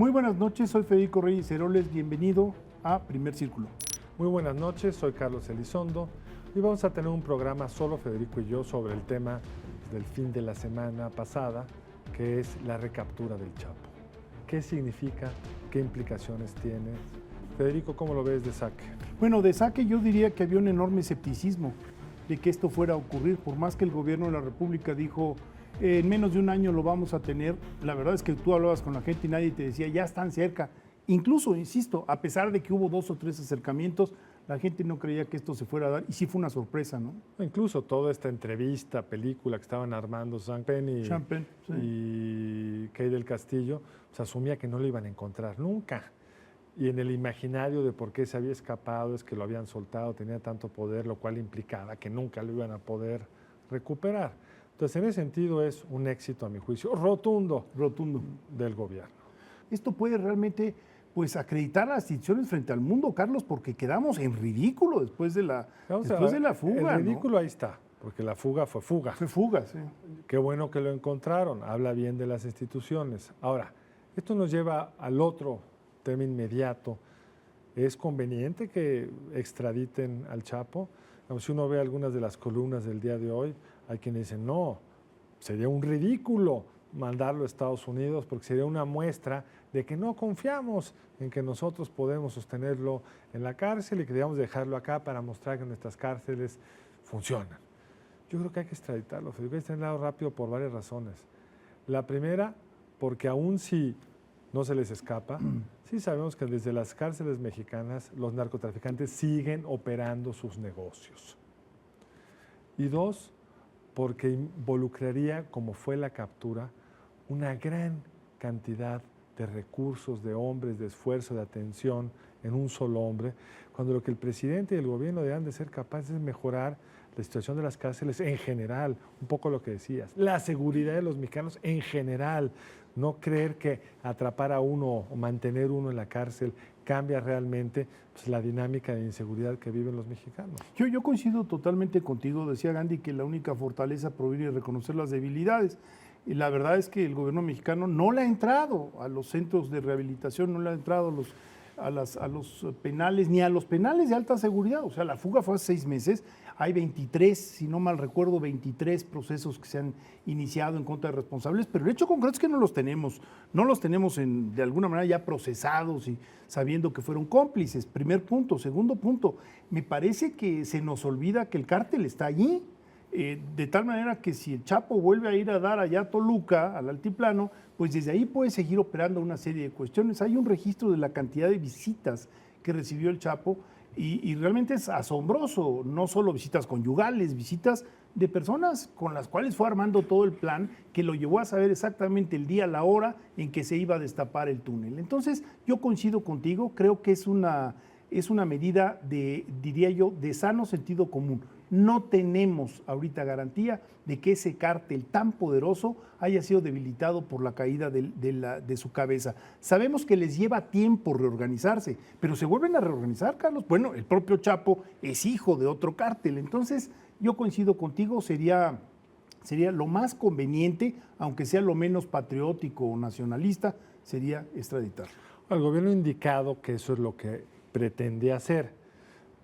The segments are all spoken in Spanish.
Muy buenas noches, soy Federico Reyes Heroles, bienvenido a Primer Círculo. Muy buenas noches, soy Carlos Elizondo y vamos a tener un programa solo Federico y yo sobre el tema del fin de la semana pasada, que es la recaptura del Chapo. ¿Qué significa? ¿Qué implicaciones tiene? Federico, ¿cómo lo ves de saque? Bueno, de saque yo diría que había un enorme escepticismo de que esto fuera a ocurrir, por más que el gobierno de la República dijo en menos de un año lo vamos a tener. La verdad es que tú hablabas con la gente y nadie te decía ya están cerca. Incluso, insisto, a pesar de que hubo 2 o 3 acercamientos, la gente no creía que esto se fuera a dar y sí fue una sorpresa, ¿no? Incluso toda esta entrevista, película que estaban armando Champagne Sí. y Kay del Castillo, se asumía que no lo iban a encontrar nunca. Y en el imaginario de por qué se había escapado es que lo habían soltado, tenía tanto poder, lo cual implicaba que nunca lo iban a poder recuperar. Entonces, en ese sentido es un éxito, a mi juicio, rotundo del gobierno. Esto puede realmente pues acreditar a las instituciones frente al mundo, Carlos, porque quedamos en ridículo después de la fuga. El ridículo, ¿no? ahí está, porque la fuga fue fuga. Fue fuga, sí. Qué bueno que lo encontraron, habla bien de las instituciones. Ahora, esto nos lleva al otro tema inmediato. ¿Es conveniente que extraditen al Chapo? Si uno ve algunas de las columnas del día de hoy, hay quienes dicen, no, sería un ridículo mandarlo a Estados Unidos porque sería una muestra de que no confiamos en que nosotros podemos sostenerlo en la cárcel y que debemos dejarlo acá para mostrar que nuestras cárceles funcionan. Yo creo que hay que extraditarlo, Federico, hay que extraditarlo rápido por varias razones. La primera, porque aún si no se les escapa, sí sabemos que desde las cárceles mexicanas los narcotraficantes siguen operando sus negocios. Y 2, porque involucraría, como fue la captura, una gran cantidad de recursos, de hombres, de esfuerzo, de atención en un solo hombre, cuando lo que el presidente y el gobierno deben de ser capaces es mejorar la situación de las cárceles en general, un poco lo que decías, la seguridad de los mexicanos en general, no creer que atrapar a uno o mantener uno en la cárcel cambia realmente pues, la dinámica de inseguridad que viven los mexicanos. Yo coincido totalmente contigo, decía Gandhi que la única fortaleza proviene de reconocer las debilidades. Y la verdad es que el gobierno mexicano no le ha entrado a los centros de rehabilitación, no le ha entrado a los penales, ni a los penales de alta seguridad. O sea, la fuga fue hace 6 meses, hay 23, si no mal recuerdo, 23 procesos que se han iniciado en contra de responsables, pero el hecho concreto es que no los tenemos de alguna manera ya procesados y sabiendo que fueron cómplices. Primer punto. Segundo punto, me parece que se nos olvida que el cártel está allí. De tal manera que si el Chapo vuelve a ir a dar allá a Toluca, al altiplano, pues desde ahí puede seguir operando una serie de cuestiones. Hay un registro de la cantidad de visitas que recibió el Chapo y realmente es asombroso, no solo visitas conyugales, visitas de personas con las cuales fue armando todo el plan que lo llevó a saber exactamente el día, la hora en que se iba a destapar el túnel. Entonces, yo coincido contigo, creo que es una medida diría yo, de sano sentido común. No tenemos ahorita garantía de que ese cártel tan poderoso haya sido debilitado por la caída de su cabeza. Sabemos que les lleva tiempo reorganizarse, pero se vuelven a reorganizar, Carlos. Bueno, el propio Chapo es hijo de otro cártel. Entonces, yo coincido contigo, sería lo más conveniente, aunque sea lo menos patriótico o nacionalista, sería extraditarlo. El gobierno ha indicado que eso es lo que pretende hacer.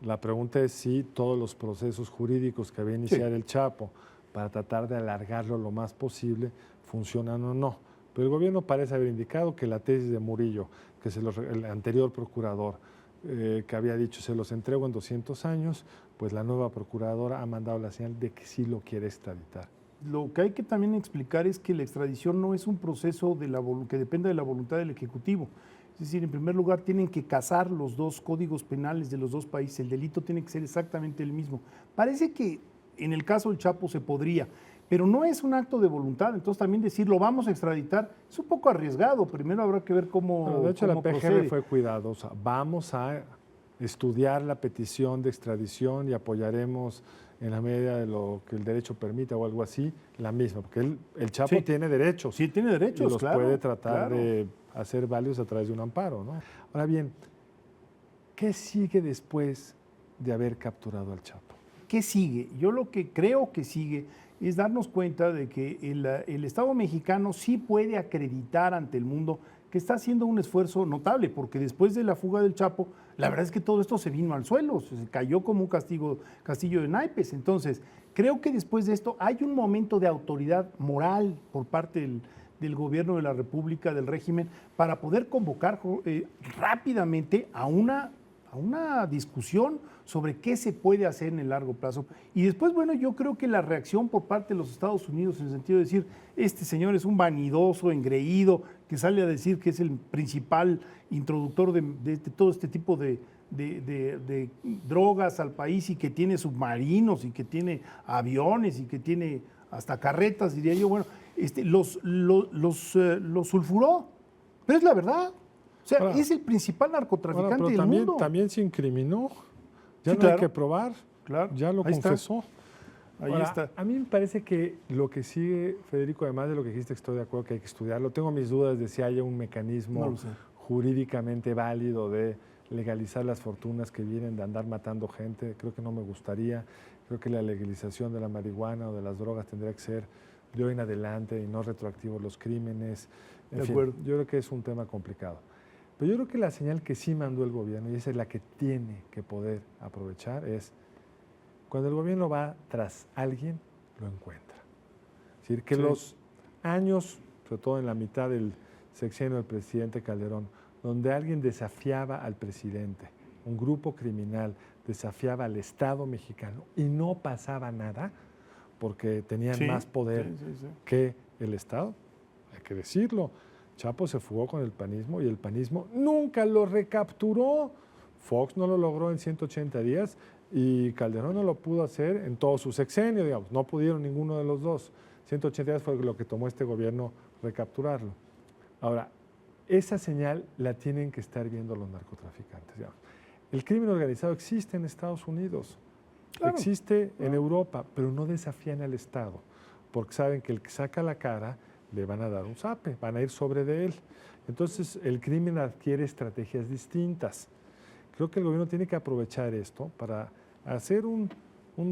La pregunta es si todos los procesos jurídicos que había iniciado el Chapo para tratar de alargarlo lo más posible funcionan o no. Pero el gobierno parece haber indicado que la tesis de Murillo, que es el anterior procurador, que había dicho se los entrego en 200 años, pues la nueva procuradora ha mandado la señal de que sí lo quiere extraditar. Lo que hay que también explicar es que la extradición no es un proceso que depende de la voluntad del Ejecutivo. Es decir, en primer lugar, tienen que casar los 2 códigos penales de los 2 países. El delito tiene que ser exactamente el mismo. Parece que en el caso del Chapo se podría, pero no es un acto de voluntad. Entonces, también decir lo vamos a extraditar es un poco arriesgado. Primero habrá que ver cómo de hecho, la PGR procede. fue cuidadosa. Vamos a estudiar la petición de extradición y apoyaremos en la medida de lo que el derecho permita o algo así, la misma, porque el Chapo tiene derechos. Sí, tiene derechos, y los puede tratar de hacer válidos a través de un amparo, ¿no? Ahora bien, ¿qué sigue después de haber capturado al Chapo? ¿Qué sigue? Yo lo que creo que sigue es darnos cuenta de que el Estado mexicano sí puede acreditar ante el mundo que está haciendo un esfuerzo notable, porque después de la fuga del Chapo, la verdad es que todo esto se vino al suelo, se cayó como un castillo de naipes. Entonces, creo que después de esto hay un momento de autoridad moral por parte del gobierno de la República, del régimen, para poder convocar rápidamente a una discusión sobre qué se puede hacer en el largo plazo. Y después, bueno, yo creo que la reacción por parte de los Estados Unidos en el sentido de decir, este señor es un vanidoso, engreído, que sale a decir que es el principal introductor de todo este tipo de drogas al país y que tiene submarinos y que tiene aviones y que tiene hasta carretas, diría yo, bueno, los sulfuró, pero es la verdad. O sea, es el principal narcotraficante del mundo. También se incriminó. Ya Sí, no claro, hay que probar. claro. Ya lo Ahí está. confesó. Ahí Ahora, está. a mí me parece que lo que sigue, Federico, además de lo que dijiste, que estoy de acuerdo que hay que estudiarlo. Tengo mis dudas de si haya un mecanismo No lo sé. jurídicamente válido de legalizar las fortunas que vienen de andar matando gente. Creo que no me gustaría. Creo que la legalización de la marihuana o de las drogas tendría que ser de hoy en adelante y no retroactivos los crímenes. En fin, acuerdo. yo creo que es un tema complicado. Pero yo creo que la señal que sí mandó el gobierno, y esa es la que tiene que poder aprovechar, es cuando el gobierno va tras alguien, lo encuentra. Es decir, que Sí. los años, sobre todo en la mitad del sexenio del presidente Calderón, donde alguien desafiaba al presidente, un grupo criminal desafiaba al Estado mexicano y no pasaba nada, porque tenían Sí, más poder sí. que el Estado, hay que decirlo. Chapo se fugó con el panismo y el panismo nunca lo recapturó. Fox no lo logró en 180 días y Calderón no lo pudo hacer en todo su sexenio, digamos. No pudieron ninguno de los dos. 180 días fue lo que tomó este gobierno recapturarlo. Ahora, esa señal la tienen que estar viendo los narcotraficantes. Digamos. El crimen organizado existe en Estados Unidos, Claro. existe en Europa, pero no desafían al Estado, porque saben que el que saca la cara le van a dar un zape, van a ir sobre de él. Entonces el crimen adquiere estrategias distintas. Creo que el gobierno tiene que aprovechar esto para hacer un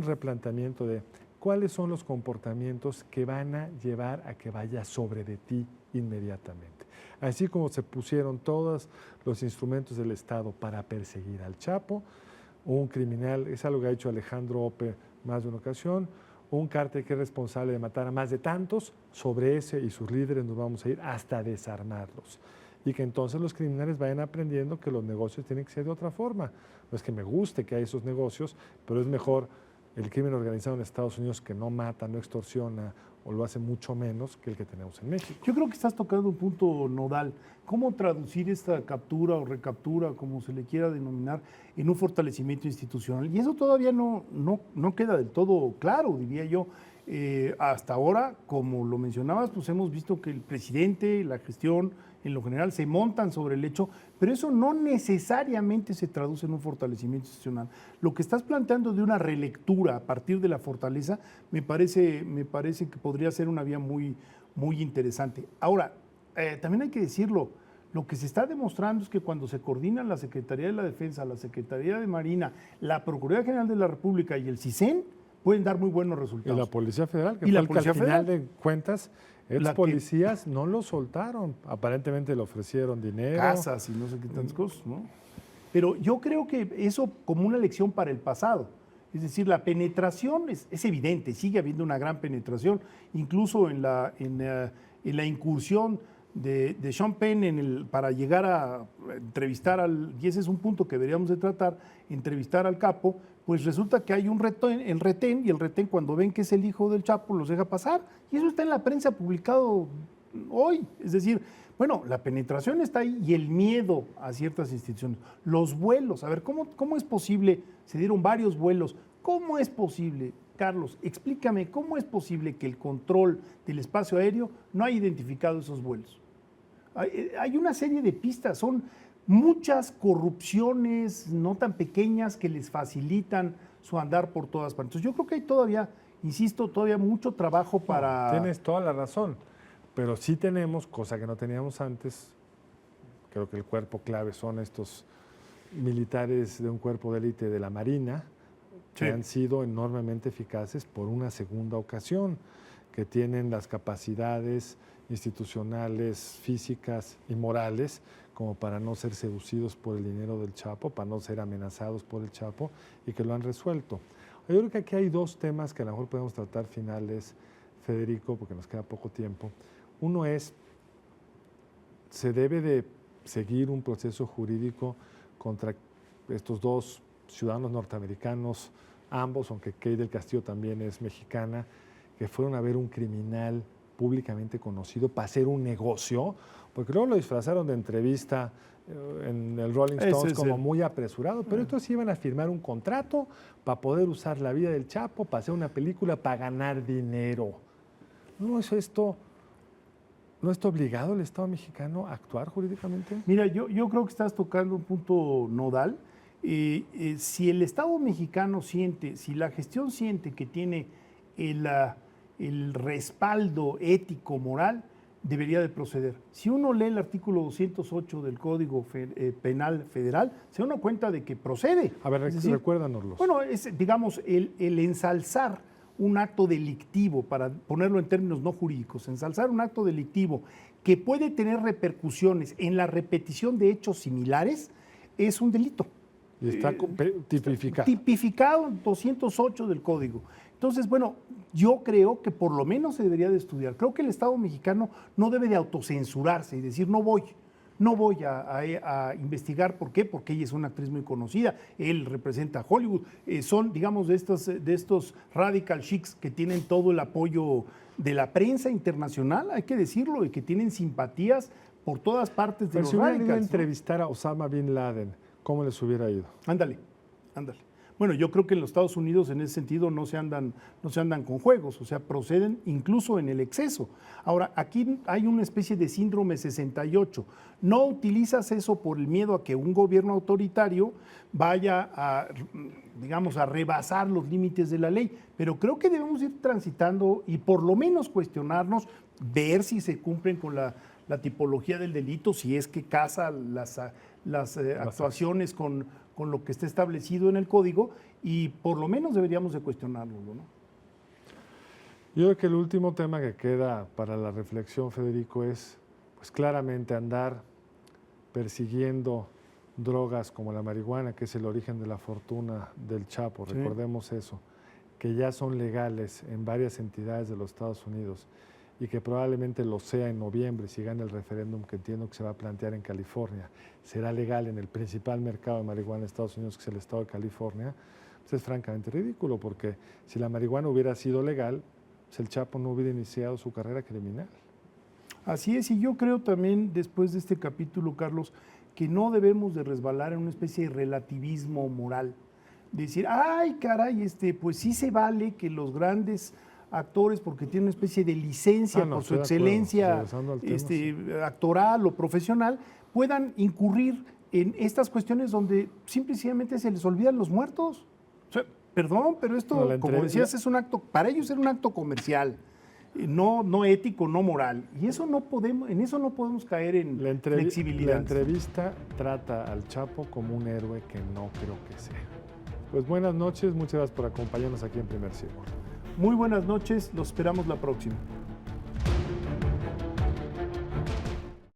replanteamiento de cuáles son los comportamientos que van a llevar a que vaya sobre de ti inmediatamente. Así como se pusieron todos los instrumentos del Estado para perseguir al Chapo, un criminal, es algo que ha hecho Alejandro Ope más de una ocasión, un cártel que es responsable de matar a más de tantos, sobre ese y sus líderes nos vamos a ir hasta desarmarlos. Y que entonces los criminales vayan aprendiendo que los negocios tienen que ser de otra forma. No es que me guste que haya esos negocios, pero es mejor el crimen organizado en Estados Unidos que no mata, no extorsiona o lo hace mucho menos que el que tenemos en México. Yo creo que estás tocando un punto nodal. ¿Cómo traducir esta captura o recaptura, como se le quiera denominar, en un fortalecimiento institucional? Y eso todavía no queda del todo claro, diría yo. Hasta ahora, como lo mencionabas, pues hemos visto que el presidente, la gestión, en lo general, se montan sobre el hecho, pero eso no necesariamente se traduce en un fortalecimiento institucional. Lo que estás planteando de una relectura a partir de la fortaleza me parece que podría ser una vía muy, muy interesante. Ahora, también hay que decirlo, lo que se está demostrando es que cuando se coordinan la Secretaría de la Defensa, la Secretaría de Marina, la Procuraduría General de la República y el CISEN, pueden dar muy buenos resultados. Y la Policía Federal, que Y fue la el que Policía al final Federal. de cuentas, ex policías no lo soltaron. Aparentemente le ofrecieron dinero. Casas y no sé qué tantas cosas, ¿no? Pero yo creo que eso como una lección para el pasado. Es decir, la penetración es evidente, sigue habiendo una gran penetración, incluso en la incursión de Sean Penn para llegar a entrevistar y ese es un punto que deberíamos de tratar, entrevistar al capo, pues resulta que hay un retén, y el retén cuando ven que es el hijo del Chapo los deja pasar, y eso está en la prensa publicado hoy. Es decir, bueno, la penetración está ahí y el miedo a ciertas instituciones. Los vuelos, a ver, ¿cómo es posible? Se dieron varios vuelos. ¿Cómo es posible, Carlos? Explícame, ¿cómo es posible que el control del espacio aéreo no haya identificado esos vuelos? Hay una serie de pistas, son muchas corrupciones no tan pequeñas que les facilitan su andar por todas partes. Yo creo que hay todavía, insisto, todavía mucho trabajo para... Tienes toda la razón, pero sí tenemos, cosa que no teníamos antes, creo que el cuerpo clave son estos militares de un cuerpo de élite de la Marina, que han sido enormemente eficaces por una segunda ocasión, que tienen las capacidades institucionales, físicas y morales como para no ser seducidos por el dinero del Chapo, para no ser amenazados por el Chapo, y que lo han resuelto. Yo creo que aquí hay dos temas que a lo mejor podemos tratar finales, Federico, porque nos queda poco tiempo. Uno es, se debe de seguir un proceso jurídico contra estos dos ciudadanos norteamericanos, ambos, aunque Kate del Castillo también es mexicana, que fueron a ver un criminal públicamente conocido para hacer un negocio, porque luego lo disfrazaron de entrevista en el Rolling Stones como muy apresurado, pero estos iban a firmar un contrato para poder usar la vida del Chapo, para hacer una película, para ganar dinero. ¿No es esto, no está obligado el Estado mexicano a actuar jurídicamente? Mira, yo creo que estás tocando un punto nodal. Si el Estado mexicano siente, si la gestión siente que tiene el respaldo ético, moral, debería de proceder. Si uno lee el artículo 208 del Código Penal Federal, se da una cuenta de que procede. A ver, recuérdanoslos. Bueno, es, digamos, el ensalzar un acto delictivo, para ponerlo en términos no jurídicos, ensalzar un acto delictivo que puede tener repercusiones en la repetición de hechos similares, es un delito. Y está tipificado. Tipificado en 208 del Código. Entonces, bueno, yo creo que por lo menos se debería de estudiar. Creo que el Estado mexicano no debe de autocensurarse y decir no voy a investigar. ¿Por qué? Porque ella es una actriz muy conocida, él representa a Hollywood, son, digamos, de estos radical chics que tienen todo el apoyo de la prensa internacional, hay que decirlo, y que tienen simpatías por todas partes de Pero los si hubieran ido a radicals, entrevistar a Osama Bin Laden, ¿cómo les hubiera ido? Ándale. Bueno, yo creo que en los Estados Unidos en ese sentido no se andan con juegos, o sea, proceden incluso en el exceso. Ahora, aquí hay una especie de síndrome 68. No utilizas eso por el miedo a que un gobierno autoritario vaya a, digamos, a rebasar los límites de la ley, pero creo que debemos ir transitando y por lo menos cuestionarnos, ver si se cumplen con la tipología del delito, si es que casa las actuaciones con lo que está establecido en el código, y por lo menos deberíamos de cuestionarlo, ¿no? Yo creo que el último tema que queda para la reflexión, Federico, es pues claramente andar persiguiendo drogas como la marihuana, que es el origen de la fortuna del Chapo, Sí. Recordemos eso, que ya son legales en varias entidades de los Estados Unidos y que probablemente lo sea en noviembre si gana el referéndum que entiendo que se va a plantear en California, será legal en el principal mercado de marihuana de Estados Unidos, que es el estado de California, pues es francamente ridículo, porque si la marihuana hubiera sido legal, pues el Chapo no hubiera iniciado su carrera criminal. Así es, y yo creo también, después de este capítulo, Carlos, que no debemos de resbalar en una especie de relativismo moral. Decir, ay, caray, pues sí se vale que los grandes actores, porque tienen una especie de licencia por su excelencia actoral o profesional, puedan incurrir en estas cuestiones donde simplemente se les olvidan los muertos. O sea, perdón, pero esto, como decías, es un acto, para ellos es un acto comercial, no ético, no moral. Y eso no podemos, en eso no podemos caer en flexibilidad. La entrevista trata al Chapo como un héroe que no creo que sea. Pues buenas noches, muchas gracias por acompañarnos aquí en Primer Círculo. Muy buenas noches, los esperamos la próxima.